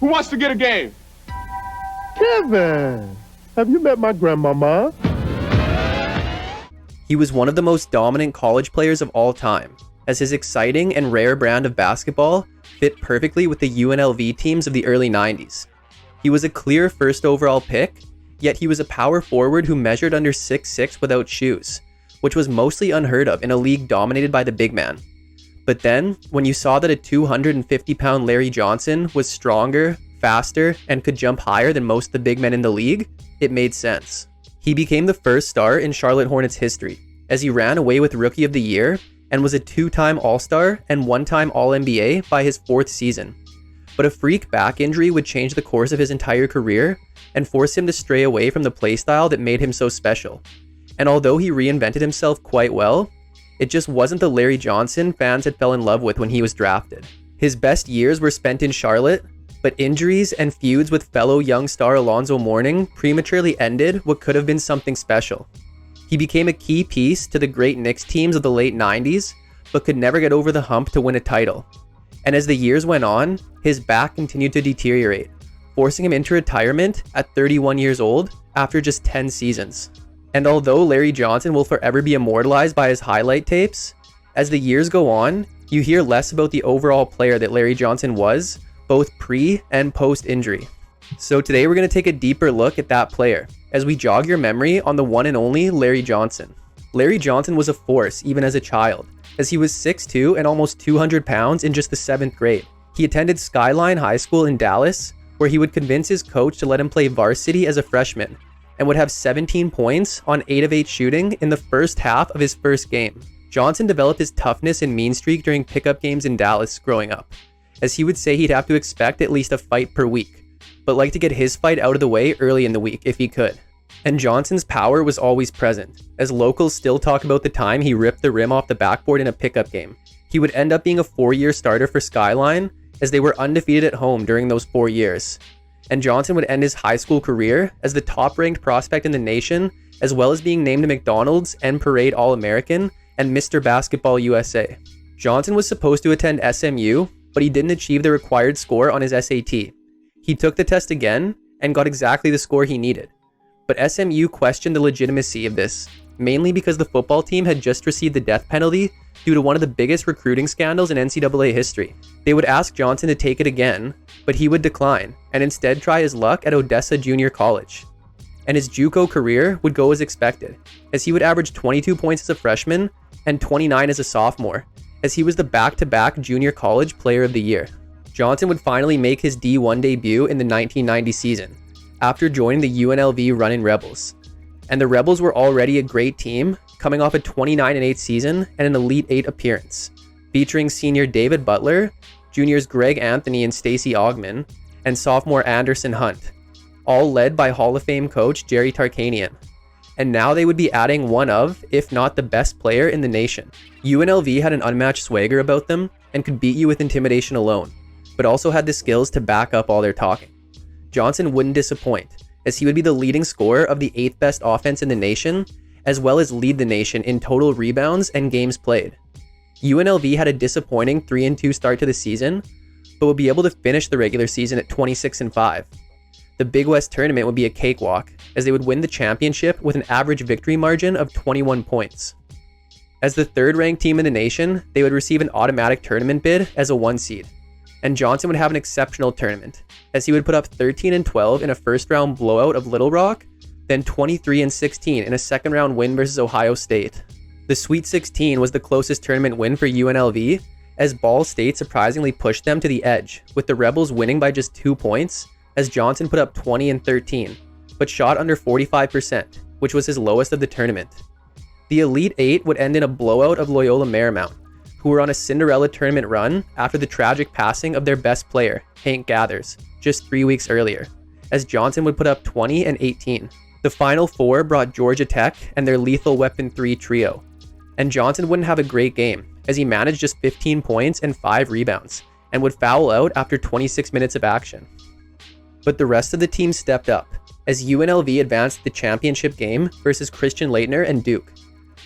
Who wants to get a game? Kevin, have you met my grandmama? He was one of the most dominant college players of all time, as his exciting and rare brand of basketball fit perfectly with the UNLV teams of the early 90s. He was a clear first overall pick, yet he was a power forward who measured under 6'6" without shoes, which was mostly unheard of in a league dominated by the big man. But then, when you saw that a 250-pound Larry Johnson was stronger, faster, and could jump higher than most of the big men in the league, it made sense. He became the first star in Charlotte Hornets history, as he ran away with Rookie of the Year and was a 2-time All-Star and 1-time All-NBA by his 4th season. But a freak back injury would change the course of his entire career and force him to stray away from the playstyle that made him so special. And although he reinvented himself quite well, it just wasn't the Larry Johnson fans had fell in love with when he was drafted. His best years were spent in Charlotte, but injuries and feuds with fellow young star Alonzo Mourning prematurely ended what could have been something special. He became a key piece to the great Knicks teams of the late 90s, but could never get over the hump to win a title. And as the years went on, his back continued to deteriorate, forcing him into retirement at 31 years old after just 10 seasons. And although Larry Johnson will forever be immortalized by his highlight tapes, as the years go on, you hear less about the overall player that Larry Johnson was, both pre and post injury. So today we're going to take a deeper look at that player, as we jog your memory on the one and only Larry Johnson. Larry Johnson was a force even as a child, as he was 6'2" and almost 200 pounds in just the 7th grade. He attended Skyline High School in Dallas, where he would convince his coach to let him play varsity as a freshman, and would have 17 points on 8 of 8 shooting in the first half of his first game. Johnson developed his toughness and mean streak during pickup games in Dallas growing up, as he would say he'd have to expect at least a fight per week, but like to get his fight out of the way early in the week if he could. And Johnson's power was always present, as locals still talk about the time he ripped the rim off the backboard in a pickup game. He would end up being a 4-year starter for Skyline, as they were undefeated at home during those 4 years. And Johnson would end his high school career as the top-ranked prospect in the nation, as well as being named a McDonald's End Parade All-American and Mr. Basketball USA. Johnson was supposed to attend SMU, but he didn't achieve the required score on his SAT. He took the test again and got exactly the score he needed. But SMU questioned the legitimacy of this, mainly because the football team had just received the death penalty due to one of the biggest recruiting scandals in NCAA history. They would ask Johnson to take it again, but he would decline and instead try his luck at Odessa Junior College. And his JUCO career would go as expected, as he would average 22 points as a freshman and 29 as a sophomore, as he was the back-to-back junior college player of the year. Johnson would finally make his D1 debut in the 1990 season, after joining the UNLV Runnin Rebels. And the Rebels were already a great team, coming off a 29-8 season and an Elite 8 appearance, featuring senior David Butler, juniors Greg Anthony and Stacey Augmon, and sophomore Anderson Hunt, all led by Hall of Fame coach Jerry Tarkanian. And now they would be adding one of, if not the best player in the nation. UNLV had an unmatched swagger about them and could beat you with intimidation alone, but also had the skills to back up all their talking. Johnson wouldn't disappoint, as he would be the leading scorer of the 8th best offense in the nation, as well as lead the nation in total rebounds and games played. UNLV had a disappointing 3-2 start to the season, but would be able to finish the regular season at 26-5. The Big West tournament would be a cakewalk, as they would win the championship with an average victory margin of 21 points. As the 3rd-ranked team in the nation, they would receive an automatic tournament bid as a 1 seed. And Johnson would have an exceptional tournament, as he would put up 13-12 in a first-round blowout of Little Rock, then 23-16 in a second-round win versus Ohio State. The Sweet 16 was the closest tournament win for UNLV, as Ball State surprisingly pushed them to the edge, with the Rebels winning by just 2 points, as Johnson put up 20-13, but shot under 45%, which was his lowest of the tournament. The Elite 8 would end in a blowout of Loyola Marymount, who were on a Cinderella tournament run after the tragic passing of their best player, Hank Gathers, just 3 weeks earlier, as Johnson would put up 20 and 18. The Final Four brought Georgia Tech and their Lethal Weapon 3 trio, and Johnson wouldn't have a great game, as he managed just 15 points and 5 rebounds, and would foul out after 26 minutes of action. But the rest of the team stepped up, as UNLV advanced the championship game versus Christian Laettner and Duke.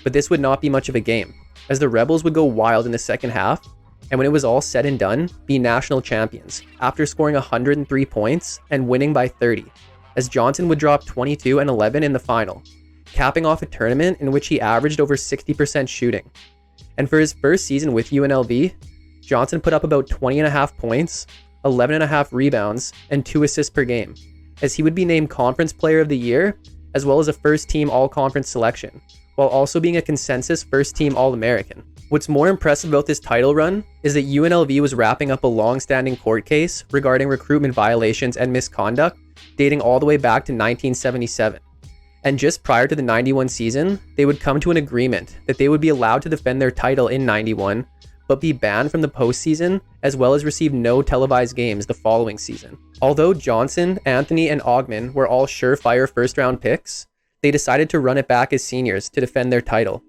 But this would not be much of a game, as the Rebels would go wild in the second half and when it was all said and done, be national champions after scoring 103 points and winning by 30, as Johnson would drop 22 and 11 in the final, capping off a tournament in which he averaged over 60% shooting. And for his first season with UNLV, Johnson put up about 20.5 points, 11.5 rebounds, and 2 assists per game, as he would be named Conference Player of the Year, as well as a first-team All-Conference selection, while also being a consensus first-team All-American. What's more impressive about this title run is that UNLV was wrapping up a long-standing court case regarding recruitment violations and misconduct dating all the way back to 1977. And just prior to the 91 season, they would come to an agreement that they would be allowed to defend their title in 91, but be banned from the postseason, as well as receive no televised games the following season. Although Johnson, Anthony, and Augmon were all surefire first-round picks, they decided to run it back as seniors to defend their title.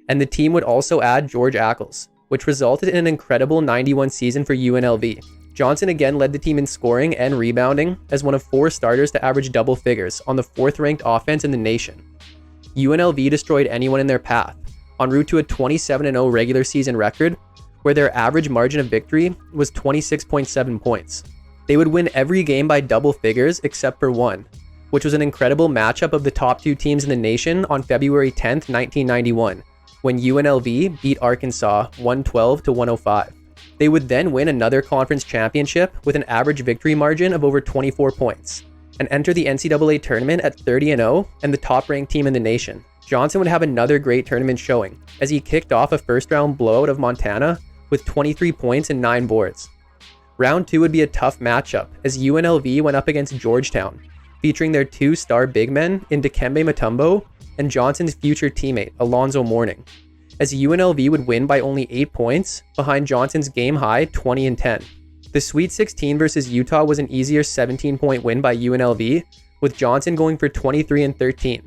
And the team would also add George Ackles, which resulted in an incredible 91 season for UNLV. Johnson again led the team in scoring and rebounding as one of 4 starters to average double figures on the 4th-ranked offense in the nation. UNLV destroyed anyone in their path, en route to a 27-0 regular season record, where their average margin of victory was 26.7 points. They would win every game by double figures except for one, which was an incredible matchup of the top 2 teams in the nation on February 10th, 1991, when UNLV beat Arkansas 112-105. They would then win another conference championship with an average victory margin of over 24 points, and enter the NCAA tournament at 30-0 and the top-ranked team in the nation. Johnson would have another great tournament showing, as he kicked off a first-round blowout of Montana with 23 points and 9 boards. Round 2 would be a tough matchup, as UNLV went up against Georgetown, featuring their 2 star big men in Dikembe Mutombo and Johnson's future teammate, Alonzo Mourning, as UNLV would win by only 8 points behind Johnson's game-high 20-10. The Sweet 16 versus Utah was an easier 17-point win by UNLV, with Johnson going for 23-13,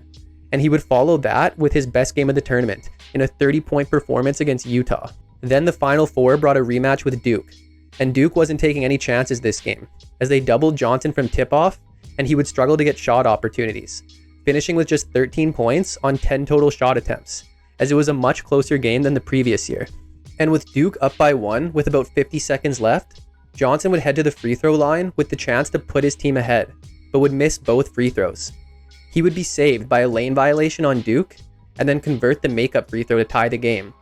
and he would follow that with his best game of the tournament in a 30-point performance against Utah. Then the Final Four brought a rematch with Duke, and Duke wasn't taking any chances this game, as they doubled Johnson from tip-off, and he would struggle to get shot opportunities, finishing with just 13 points on 10 total shot attempts, as it was a much closer game than the previous year. And with Duke up by 1 with about 50 seconds left, Johnson would head to the free throw line with the chance to put his team ahead, but would miss both free throws. He would be saved by a lane violation on Duke, and then convert the makeup free throw to tie the game.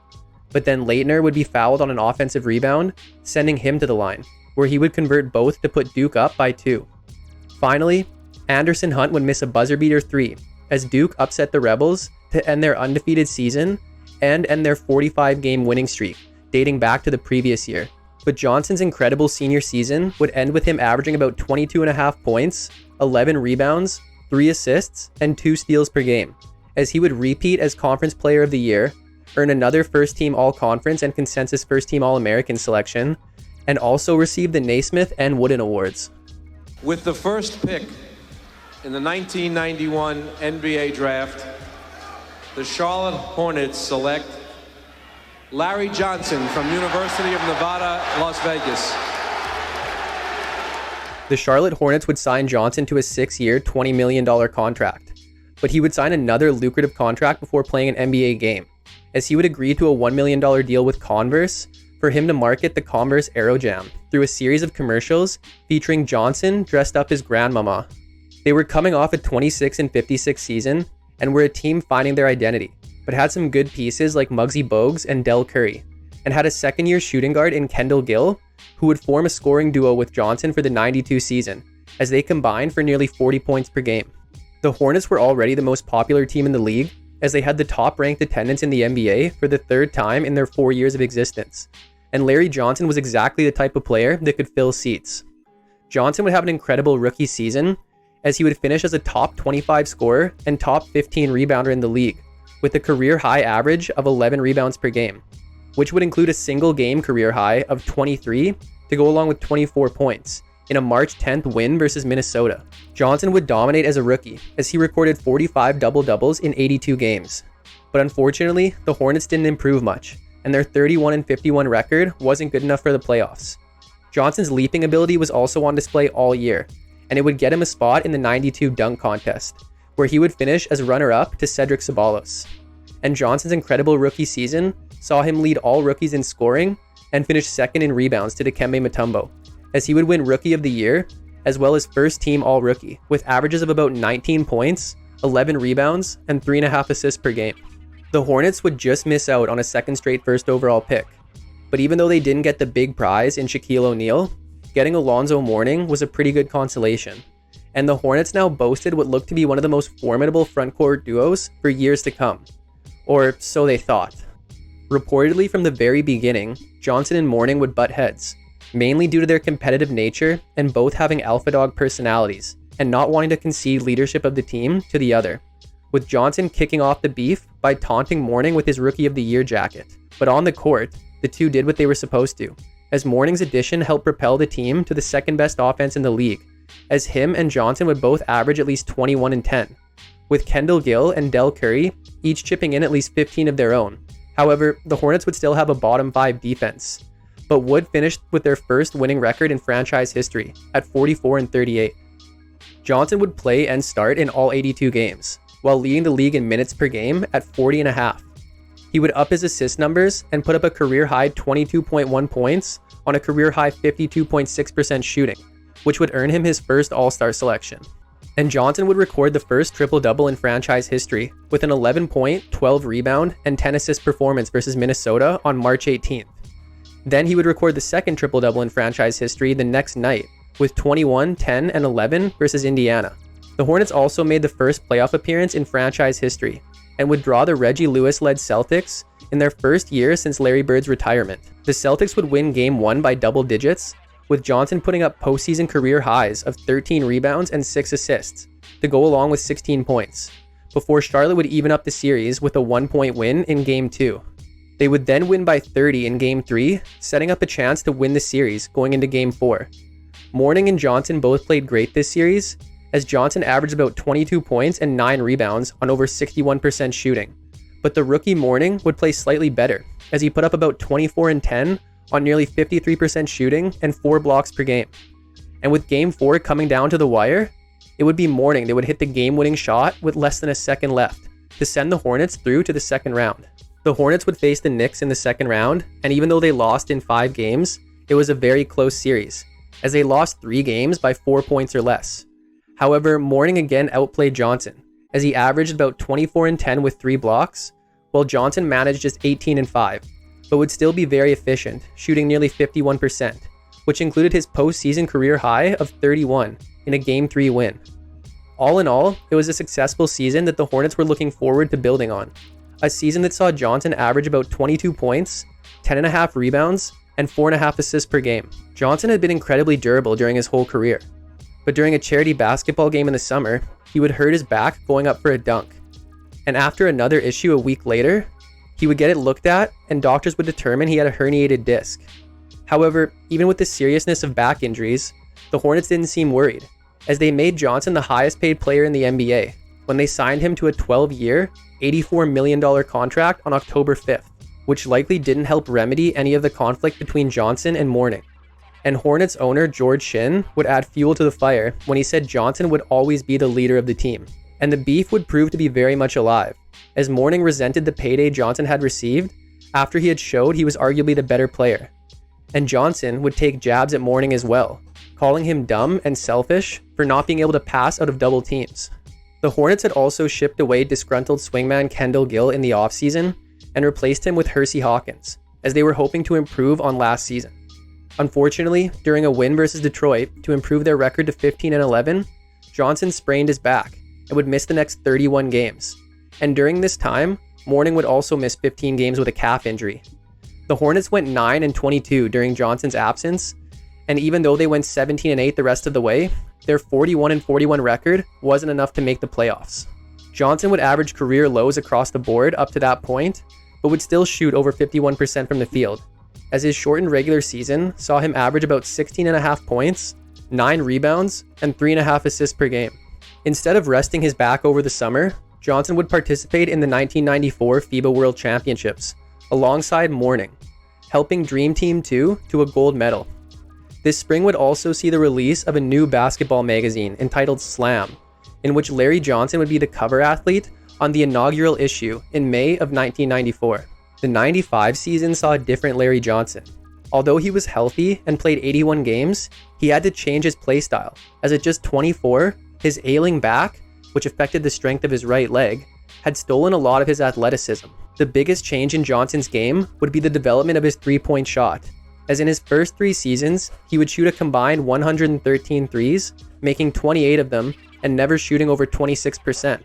But then Laettner would be fouled on an offensive rebound, sending him to the line, where he would convert both to put Duke up by 2. Finally, Anderson Hunt would miss a buzzer beater 3, as Duke upset the Rebels to end their undefeated season and end their 45-game winning streak, dating back to the previous year. But Johnson's incredible senior season would end with him averaging about 22.5 points, 11 rebounds, 3 assists, and 2 steals per game, as he would repeat as Conference Player of the Year, earn another first-team All-Conference and consensus first-team All-American selection, and also receive the Naismith and Wooden Awards. With the first pick in the 1991 NBA Draft, the Charlotte Hornets select Larry Johnson from University of Nevada, Las Vegas. The Charlotte Hornets would sign Johnson to a 6-year, $20 million contract, but he would sign another lucrative contract before playing an NBA game, as he would agree to a $1 million deal with Converse for him to market the Converse Aero Jam through a series of commercials featuring Johnson dressed up as Grandmama. They were coming off a 26-56 season and were a team finding their identity, but had some good pieces like Muggsy Bogues and Del Curry, and had a second-year shooting guard in Kendall Gill, who would form a scoring duo with Johnson for the 92 season, as they combined for nearly 40 points per game. The Hornets were already the most popular team in the league, as they had the top-ranked attendance in the NBA for the 3rd time in their 4 years of existence, and Larry Johnson was exactly the type of player that could fill seats. Johnson would have an incredible rookie season, as he would finish as a top 25 scorer and top 15 rebounder in the league, with a career-high average of 11 rebounds per game, which would include a single-game career high of 23 to go along with 24 points in a March 10th win versus Minnesota. Johnson would dominate as a rookie, as he recorded 45 double-doubles in 82 games. But unfortunately, the Hornets didn't improve much, and their 31-51 record wasn't good enough for the playoffs. Johnson's leaping ability was also on display all year, and it would get him a spot in the 92 dunk contest, where he would finish as runner-up to Cedric Ceballos. And Johnson's incredible rookie season saw him lead all rookies in scoring and finished second in rebounds to Dikembe Mutombo, as he would win Rookie of the Year, as well as first team All-Rookie, with averages of about 19 points, 11 rebounds, and 3.5 assists per game. The Hornets would just miss out on a second straight first overall pick, but even though they didn't get the big prize in Shaquille O'Neal, getting Alonzo Mourning was a pretty good consolation, and the Hornets now boasted what looked to be one of the most formidable frontcourt duos for years to come, or so they thought. Reportedly from the very beginning, Johnson and Mourning would butt heads, mainly due to their competitive nature and both having alpha dog personalities and not wanting to concede leadership of the team to the other, with Johnson kicking off the beef by taunting Mourning with his Rookie of the Year jacket. But on the court, the two did what they were supposed to, as Mourning's addition helped propel the team to the second best offense in the league, as him and Johnson would both average at least 21 and 10, with Kendall Gill and Del Curry each chipping in at least 15 of their own. However, the Hornets would still have a bottom 5 defense, but would finish with their first winning record in franchise history at 44 and 38. Johnson would play and start in all 82 games, while leading the league in minutes per game at 40.5. He would up his assist numbers and put up a career-high 22.1 points on a career-high 52.6% shooting, which would earn him his first All-Star selection. And Johnson would record the first triple-double in franchise history with an 11-point, 12-rebound, and 10-assist performance versus Minnesota on March 18th. Then he would record the second triple-double in franchise history the next night with 21, 10, and 11 versus Indiana. The Hornets also made the first playoff appearance in franchise history and would draw the Reggie Lewis-led Celtics in their first year since Larry Bird's retirement. The Celtics would win Game 1 by double digits, with Johnson putting up postseason career highs of 13 rebounds and 6 assists to go along with 16 points, before Charlotte would even up the series with a 1-point win in Game 2. They would then win by 30 in Game 3, setting up a chance to win the series going into Game 4. Mourning and Johnson both played great this series, as Johnson averaged about 22 points and 9 rebounds on over 61% shooting. But the rookie Mourning would play slightly better, as he put up about 24 and 10 on nearly 53% shooting and 4 blocks per game. And with Game 4 coming down to the wire, it would be Mourning that would hit the game-winning shot with less than a second left to send the Hornets through to the second round. The Hornets would face the Knicks in the second round, and even though they lost in 5 games, it was a very close series, as they lost 3 games by 4 points or less. However, Mourning again outplayed Johnson, as he averaged about 24 and 10 with 3 blocks, while Johnson managed just 18 and 5, but would still be very efficient, shooting nearly 51%, which included his postseason career high of 31 in a Game 3 win. All in all, it was a successful season that the Hornets were looking forward to building on. A season that saw Johnson average about 22 points, 10.5 rebounds, and 4.5 assists per game. Johnson had been incredibly durable during his whole career, but during a charity basketball game in the summer, he would hurt his back going up for a dunk. And after another issue a week later, he would get it looked at and doctors would determine he had a herniated disc. However, even with the seriousness of back injuries, the Hornets didn't seem worried, as they made Johnson the highest paid player in the NBA when they signed him to a 12-year, $84 million contract on October 5th, which likely didn't help remedy any of the conflict between Johnson and Mourning. And Hornets owner George Shinn would add fuel to the fire when he said Johnson would always be the leader of the team. And the beef would prove to be very much alive, as Mourning resented the payday Johnson had received after he had showed he was arguably the better player. And Johnson would take jabs at Mourning as well, calling him dumb and selfish for not being able to pass out of double teams. The Hornets had also shipped away disgruntled swingman Kendall Gill in the offseason and replaced him with Hersey Hawkins, as they were hoping to improve on last season. Unfortunately, during a win versus Detroit to improve their record to 15 and 11, Johnson sprained his back and would miss the next 31 games. And during this time, Mourning would also miss 15 games with a calf injury. The Hornets went 9 and 22 during Johnson's absence, and even though they went 17 and 8 the rest of the way, their 41 and 41 record wasn't enough to make the playoffs. Johnson would average career lows across the board up to that point, but would still shoot over 51% from the field, as his shortened regular season saw him average about 16.5 points, 9 rebounds, and 3.5 assists per game. Instead of resting his back over the summer, Johnson would participate in the 1994 FIBA World Championships, alongside Mourning, helping Dream Team 2 to a gold medal. This spring would also see the release of a new basketball magazine entitled Slam, in which Larry Johnson would be the cover athlete on the inaugural issue in May of 1994. The 95 season saw a different Larry Johnson, Although he was healthy and played 81 games, he had to change his playstyle, as at just 24, his ailing back, which affected the strength of his right leg, had stolen a lot of his athleticism. The biggest change in Johnson's game would be the development of his three-point shot, as in his first 3 seasons, he would shoot a combined 113 threes, making 28 of them, and never shooting over 26%.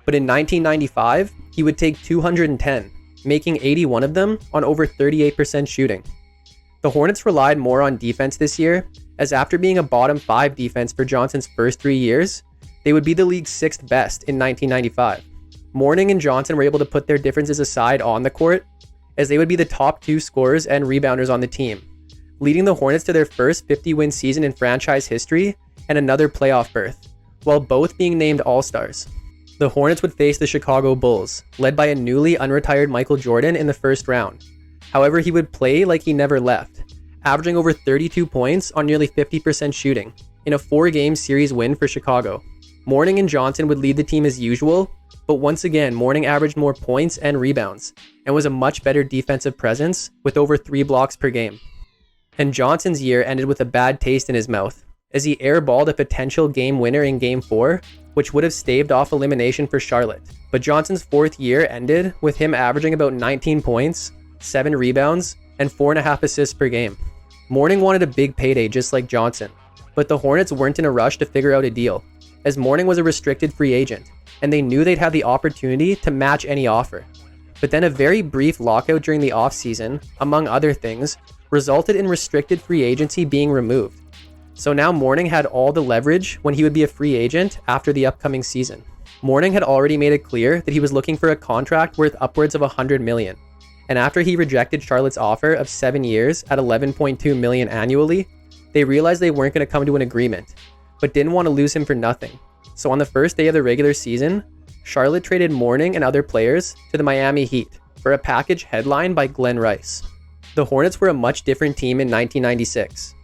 But in 1995, he would take 210, making 81 of them on over 38% shooting. The Hornets relied more on defense this year, as after being a bottom 5 defense for Johnson's first 3 years, they would be the league's 6th best in 1995. Mourning and Johnson were able to put their differences aside on the court, as they would be the top 2 scorers and rebounders on the team, leading the Hornets to their first 50-win season in franchise history and another playoff berth, while both being named All-Stars. The Hornets would face the Chicago Bulls, led by a newly unretired Michael Jordan in the first round. However, he would play like he never left, averaging over 32 points on nearly 50% shooting in a 4-game series win for Chicago. Mourning and Johnson would lead the team as usual, but once again, Mourning averaged more points and rebounds, and was a much better defensive presence with over 3 blocks per game. And Johnson's year ended with a bad taste in his mouth, as he airballed a potential game winner in Game 4, which would have staved off elimination for Charlotte. But Johnson's 4th year ended with him averaging about 19 points, 7 rebounds, and 4.5 assists per game. Mourning wanted a big payday just like Johnson, but the Hornets weren't in a rush to figure out a deal, as Mourning was a restricted free agent, and they knew they'd have the opportunity to match any offer. But then a very brief lockout during the offseason, among other things, resulted in restricted free agency being removed. So now Mourning had all the leverage when he would be a free agent after the upcoming season. Mourning had already made it clear that he was looking for a contract worth upwards of $100 million. And after he rejected Charlotte's offer of 7 years at $11.2 million annually, they realized they weren't going to come to an agreement, but didn't want to lose him for nothing. So on the first day of the regular season, Charlotte traded Mourning and other players to the Miami Heat for a package headlined by Glen Rice. The Hornets were a much different team in 1996.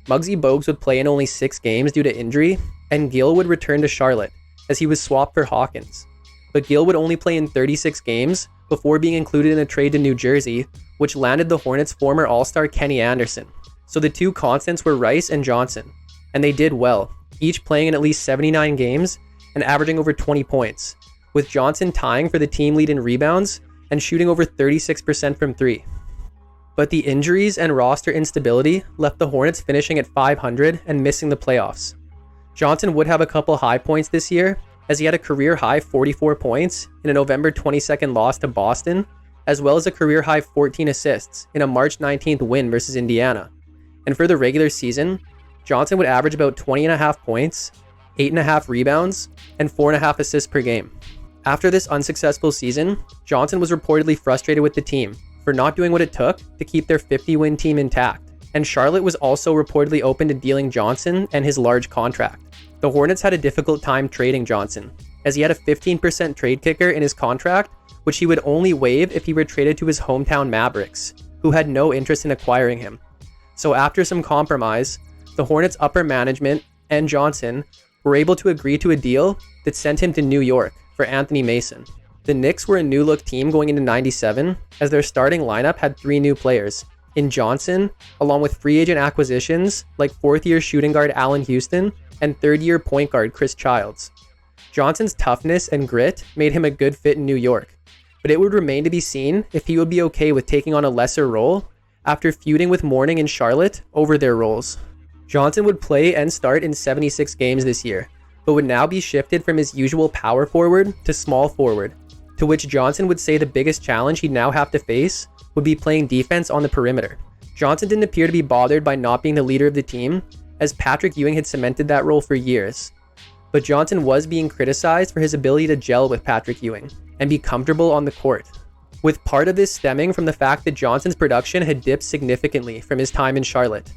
Muggsy Bogues would play in only 6 games due to injury, and Gill would return to Charlotte as he was swapped for Hawkins. But Gill would only play in 36 games before being included in a trade to New Jersey, which landed the Hornets' former All-Star Kenny Anderson. So the 2 constants were Rice and Johnson, and they did well, each playing in at least 79 games and averaging over 20 points, with Johnson tying for the team lead in rebounds and shooting over 36% from 3. But the injuries and roster instability left the Hornets finishing at 500 and missing the playoffs. Johnson would have a couple high points this year, as he had a career-high 44 points in a November 22nd loss to Boston, as well as a career-high 14 assists in a March 19th win versus Indiana. And for the regular season, Johnson would average about 20.5 points, 8.5 rebounds, and 4.5 assists per game. After this unsuccessful season, Johnson was reportedly frustrated with the team for not doing what it took to keep their 50-win team intact, and Charlotte was also reportedly open to dealing Johnson and his large contract. The Hornets had a difficult time trading Johnson, as he had a 15% trade kicker in his contract, which he would only waive if he were traded to his hometown Mavericks, who had no interest in acquiring him. So after some compromise, the Hornets' upper management and Johnson were able to agree to a deal that sent him to New York for Anthony Mason. The Knicks were a new-look team going into 97, as their starting lineup had 3 new players in Johnson, along with free agent acquisitions like 4th-year shooting guard Allan Houston and 3rd-year point guard Chris Childs. Johnson's toughness and grit made him a good fit in New York, but it would remain to be seen if he would be okay with taking on a lesser role after feuding with Mourning and Charlotte over their roles. Johnson would play and start in 76 games this year, but would now be shifted from his usual power forward to small forward, to which Johnson would say the biggest challenge he'd now have to face would be playing defense on the perimeter. Johnson didn't appear to be bothered by not being the leader of the team, as Patrick Ewing had cemented that role for years. But Johnson was being criticized for his ability to gel with Patrick Ewing and be comfortable on the court, with part of this stemming from the fact that Johnson's production had dipped significantly from his time in Charlotte.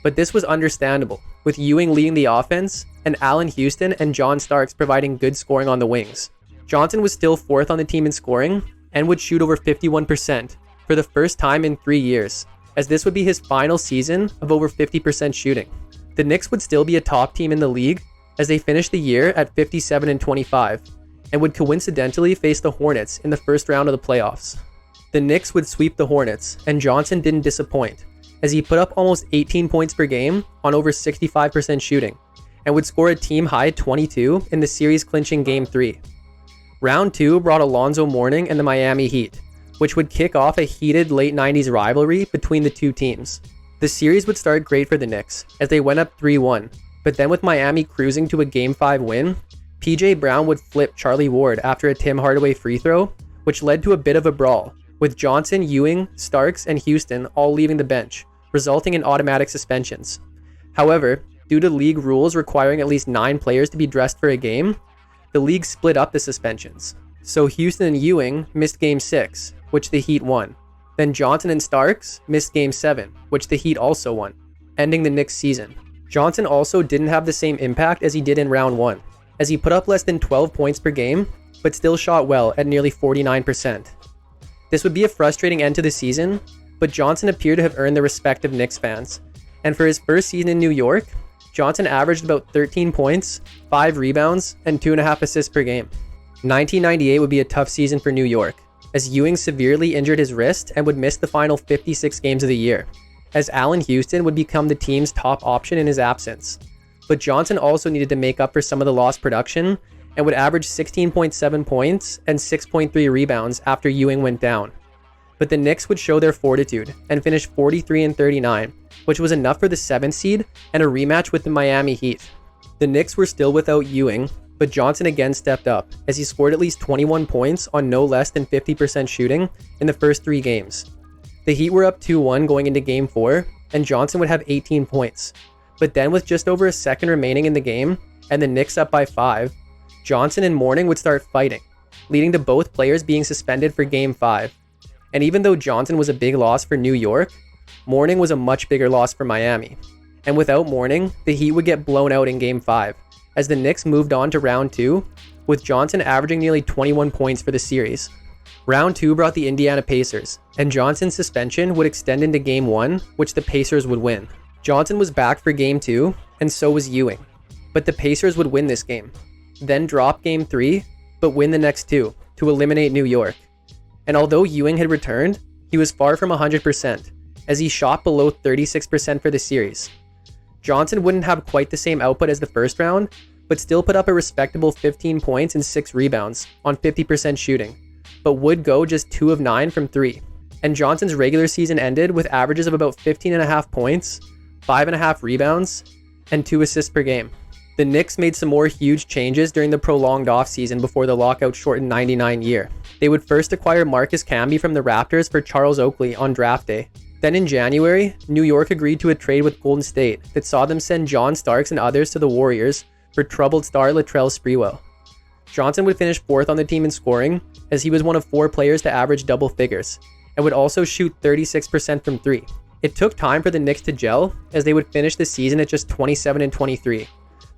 But this was understandable, with Ewing leading the offense and Allan Houston and John Starks providing good scoring on the wings. Johnson was still 4th on the team in scoring and would shoot over 51% for the first time in 3 years, as this would be his final season of over 50% shooting. The Knicks would still be a top team in the league as they finished the year at 57-25 and would coincidentally face the Hornets in the first round of the playoffs. The Knicks would sweep the Hornets, and Johnson didn't disappoint, as he put up almost 18 points per game on over 65% shooting, and would score a team-high 22 in the series-clinching Game 3. Round 2 brought Alonzo Mourning and the Miami Heat, which would kick off a heated late 90s rivalry between the two teams. The series would start great for the Knicks, as they went up 3-1, but then with Miami cruising to a Game 5 win, PJ Brown would flip Charlie Ward after a Tim Hardaway free throw, which led to a bit of a brawl, with Johnson, Ewing, Starks, and Houston all leaving the bench, resulting in automatic suspensions. However, due to league rules requiring at least 9 players to be dressed for a game, the league split up the suspensions. So Houston and Ewing missed Game 6, which the Heat won. Then Johnson and Starks missed Game 7, which the Heat also won, ending the Knicks season. Johnson also didn't have the same impact as he did in round 1, as he put up less than 12 points per game, but still shot well at nearly 49%. This would be a frustrating end to the season, but Johnson appeared to have earned the respect of Knicks fans. And for his first season in New York, Johnson averaged about 13 points, 5 rebounds, and 2.5 assists per game. 1998 would be a tough season for New York, as Ewing severely injured his wrist and would miss the final 56 games of the year, as Allan Houston would become the team's top option in his absence. But Johnson also needed to make up for some of the lost production and would average 16.7 points and 6.3 rebounds after Ewing went down. But the Knicks would show their fortitude and finish 43-39, which was enough for the 7th seed and a rematch with the Miami Heat. The Knicks were still without Ewing, but Johnson again stepped up, as he scored at least 21 points on no less than 50% shooting in the first 3 games. The Heat were up 2-1 going into Game 4, and Johnson would have 18 points. But then with just over a second remaining in the game, and the Knicks up by 5, Johnson and Mourning would start fighting, leading to both players being suspended for Game 5. And even though Johnson was a big loss for New York, Mourning was a much bigger loss for Miami. And without Mourning, the Heat would get blown out in Game 5, as the Knicks moved on to Round 2, with Johnson averaging nearly 21 points for the series. Round 2 brought the Indiana Pacers, and Johnson's suspension would extend into Game 1, which the Pacers would win. Johnson was back for Game 2, and so was Ewing. But the Pacers would win this game, then drop Game 3, but win the next 2 to eliminate New York. And although Ewing had returned, he was far from 100%, as he shot below 36% for the series. Johnson wouldn't have quite the same output as the first round, but still put up a respectable 15 points and 6 rebounds on 50% shooting, but would go just 2 of 9 from 3. And Johnson's regular season ended with averages of about 15.5 points, 5.5 rebounds, and 2 assists per game. The Knicks made some more huge changes during the prolonged offseason before the lockout-shortened 99 year. They would first acquire Marcus Camby from the Raptors for Charles Oakley on draft day. Then in January, New York agreed to a trade with Golden State that saw them send John Starks and others to the Warriors for troubled star Latrell Sprewell. Johnson would finish 4th on the team in scoring, as he was one of 4 players to average double figures, and would also shoot 36% from 3. It took time for the Knicks to gel, as they would finish the season at just 27-23.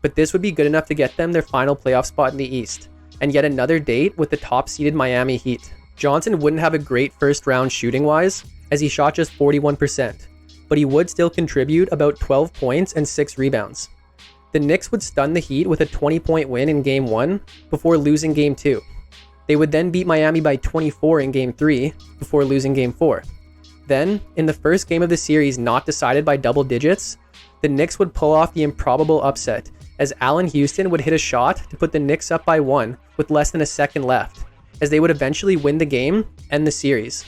But this would be good enough to get them their final playoff spot in the East, and yet another date with the top-seeded Miami Heat. Johnson wouldn't have a great first round shooting-wise, as he shot just 41%, but he would still contribute about 12 points and 6 rebounds. The Knicks would stun the Heat with a 20-point win in Game 1 before losing Game 2. They would then beat Miami by 24 in Game 3 before losing Game 4. Then, in the first game of the series not decided by double digits, the Knicks would pull off the improbable upset, as Allan Houston would hit a shot to put the Knicks up by 1 with less than a second left, as they would eventually win the game and the series.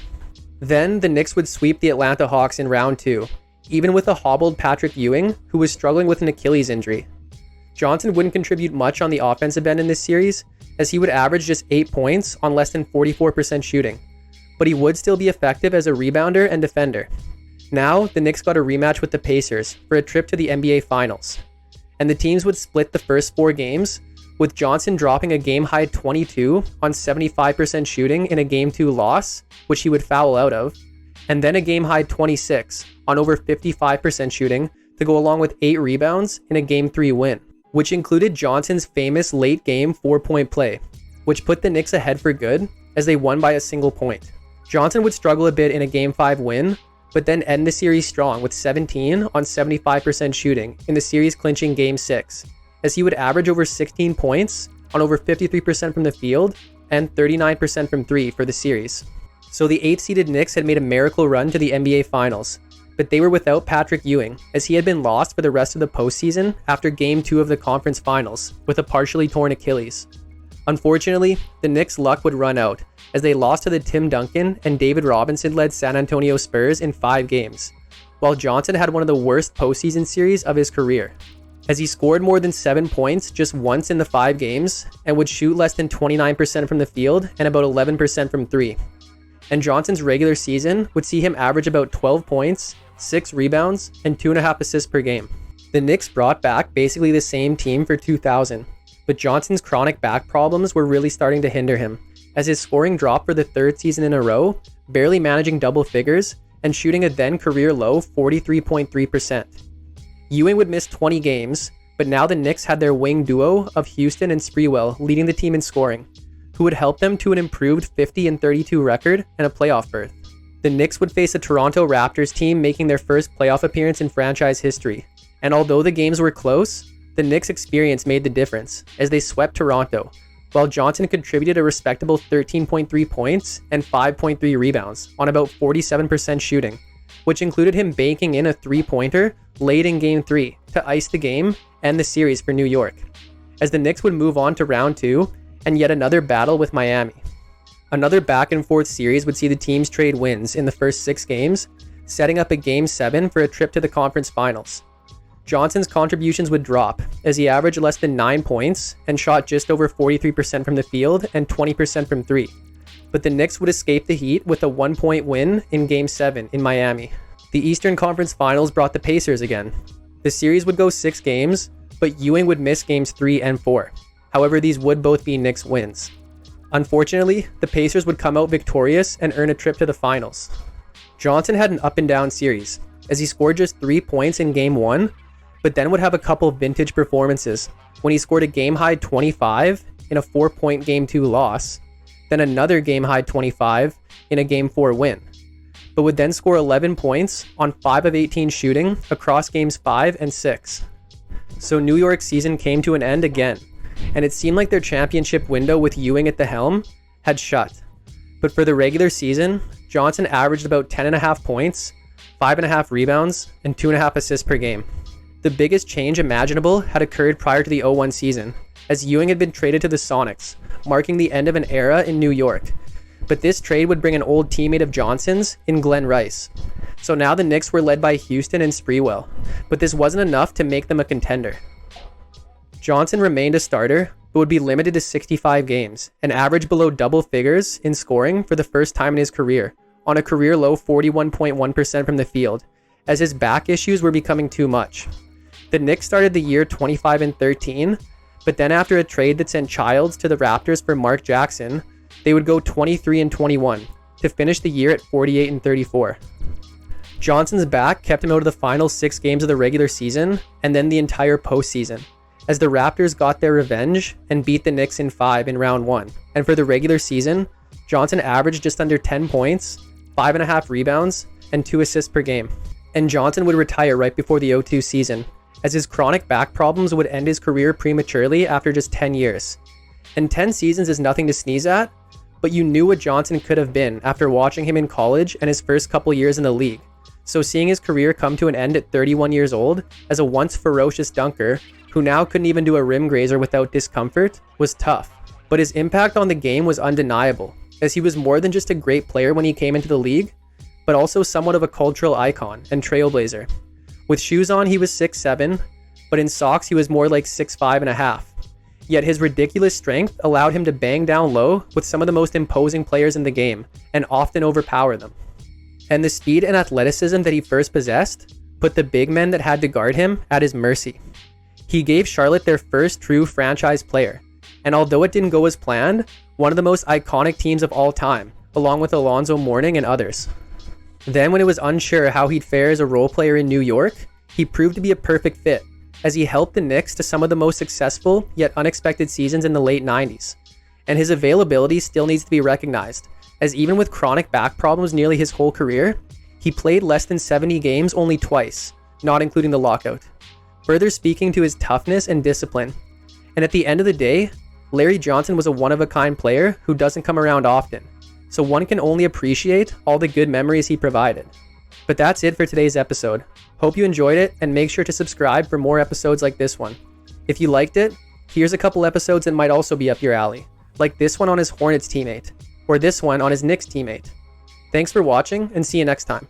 Then the Knicks would sweep the Atlanta Hawks in round 2, even with a hobbled Patrick Ewing, who was struggling with an Achilles injury. Johnson wouldn't contribute much on the offensive end in this series, as he would average just 8 points on less than 44% shooting, but he would still be effective as a rebounder and defender. Now, the Knicks got a rematch with the Pacers for a trip to the NBA Finals, and the teams would split the first 4 games, with Johnson dropping a game-high 22 on 75% shooting in a Game 2 loss, which he would foul out of, and then a game-high 26 on over 55% shooting to go along with 8 rebounds in a Game 3 win, which included Johnson's famous late-game 4-point play, which put the Knicks ahead for good as they won by a single point. Johnson would struggle a bit in a Game 5 win, but then end the series strong with 17 on 75% shooting in the series-clinching Game 6, as he would average over 16 points on over 53% from the field and 39% from 3 for the series. So the 8th-seeded Knicks had made a miracle run to the NBA Finals, but they were without Patrick Ewing, as he had been lost for the rest of the postseason after Game 2 of the conference finals, with a partially torn Achilles. Unfortunately, the Knicks' luck would run out, as they lost to the Tim Duncan and David Robinson-led San Antonio Spurs in 5 games, while Johnson had one of the worst postseason series of his career, as he scored more than 7 points just once in the 5 games and would shoot less than 29% from the field and about 11% from 3. And Johnson's regular season would see him average about 12 points, 6 rebounds, and 2.5 assists per game. The Knicks brought back basically the same team for 2000, but Johnson's chronic back problems were really starting to hinder him, as his scoring dropped for the 3rd season in a row, barely managing double figures, and shooting a then career low 43.3%. Ewing would miss 20 games, but now the Knicks had their wing duo of Houston and Sprewell leading the team in scoring, who would help them to an improved 50-32 record and a playoff berth. The Knicks would face a Toronto Raptors team making their first playoff appearance in franchise history, and although the games were close, the Knicks' experience made the difference, as they swept Toronto, while Johnson contributed a respectable 13.3 points and 5.3 rebounds on about 47% shooting, which included him banking in a 3-pointer late in Game 3 to ice the game and the series for New York, as the Knicks would move on to round 2 and yet another battle with Miami. Another back-and-forth series would see the teams trade wins in the first 6 games, setting up a Game 7 for a trip to the conference finals. Johnson's contributions would drop, as he averaged less than 9 points and shot just over 43% from the field and 20% from 3. But the Knicks would escape the Heat with a 1-point win in Game 7 in Miami. The Eastern Conference Finals brought the Pacers again. The series would go 6 games, but Ewing would miss Games 3 and 4. However, these would both be Knicks wins. Unfortunately, the Pacers would come out victorious and earn a trip to the finals. Johnson had an up-and-down series, as he scored just 3 points in Game 1, but then would have a couple vintage performances when he scored a game-high 25 in a 4-point Game 2 loss, then another game-high 25 in a Game 4 win, but would then score 11 points on 5 of 18 shooting across Games 5 and 6. So New York's season came to an end again, and it seemed like their championship window with Ewing at the helm had shut. But for the regular season, Johnson averaged about 10.5 points, 5.5 rebounds, and 2.5 assists per game. The biggest change imaginable had occurred prior to the 0-1 season, as Ewing had been traded to the Sonics, marking the end of an era in New York. But this trade would bring an old teammate of Johnson's in Glen Rice. So now the Knicks were led by Houston and Sprewell, but this wasn't enough to make them a contender. Johnson remained a starter, but would be limited to 65 games and average below double figures in scoring for the first time in his career, on a career low 41.1% from the field, as his back issues were becoming too much. The Knicks started the year 25-13, but then after a trade that sent Childs to the Raptors for Mark Jackson, they would go 23-21 to finish the year at 48-34. Johnson's back kept him out of the final 6 games of the regular season and then the entire postseason, as the Raptors got their revenge and beat the Knicks in 5 in round 1. And for the regular season, Johnson averaged just under 10 points, 5.5 rebounds, and 2 assists per game. And Johnson would retire right before the 0-2 season, as his chronic back problems would end his career prematurely after just 10 years. And 10 seasons is nothing to sneeze at, but you knew what Johnson could have been after watching him in college and his first couple years in the league. So seeing his career come to an end at 31 years old as a once ferocious dunker who now couldn't even do a rim grazer without discomfort was tough. But his impact on the game was undeniable, as he was more than just a great player when he came into the league, but also somewhat of a cultural icon and trailblazer. With shoes on, he was 6'7", but in socks, he was more like 6'5.5". Yet his ridiculous strength allowed him to bang down low with some of the most imposing players in the game and often overpower them. And the speed and athleticism that he first possessed put the big men that had to guard him at his mercy. He gave Charlotte their first true franchise player, and although it didn't go as planned, one of the most iconic teams of all time, along with Alonzo Mourning and others. Then when it was unsure how he'd fare as a role player in New York, he proved to be a perfect fit, as he helped the Knicks to some of the most successful yet unexpected seasons in the late 90s. And his availability still needs to be recognized, as even with chronic back problems nearly his whole career, he played less than 70 games only twice, not including the lockout, further speaking to his toughness and discipline. And at the end of the day, Larry Johnson was a one-of-a-kind player who doesn't come around often, so one can only appreciate all the good memories he provided. But that's it for today's episode. Hope you enjoyed it, and make sure to subscribe for more episodes like this one. If you liked it, here's a couple episodes that might also be up your alley, like this one on his Hornets teammate, or this one on his Knicks teammate. Thanks for watching, and see you next time.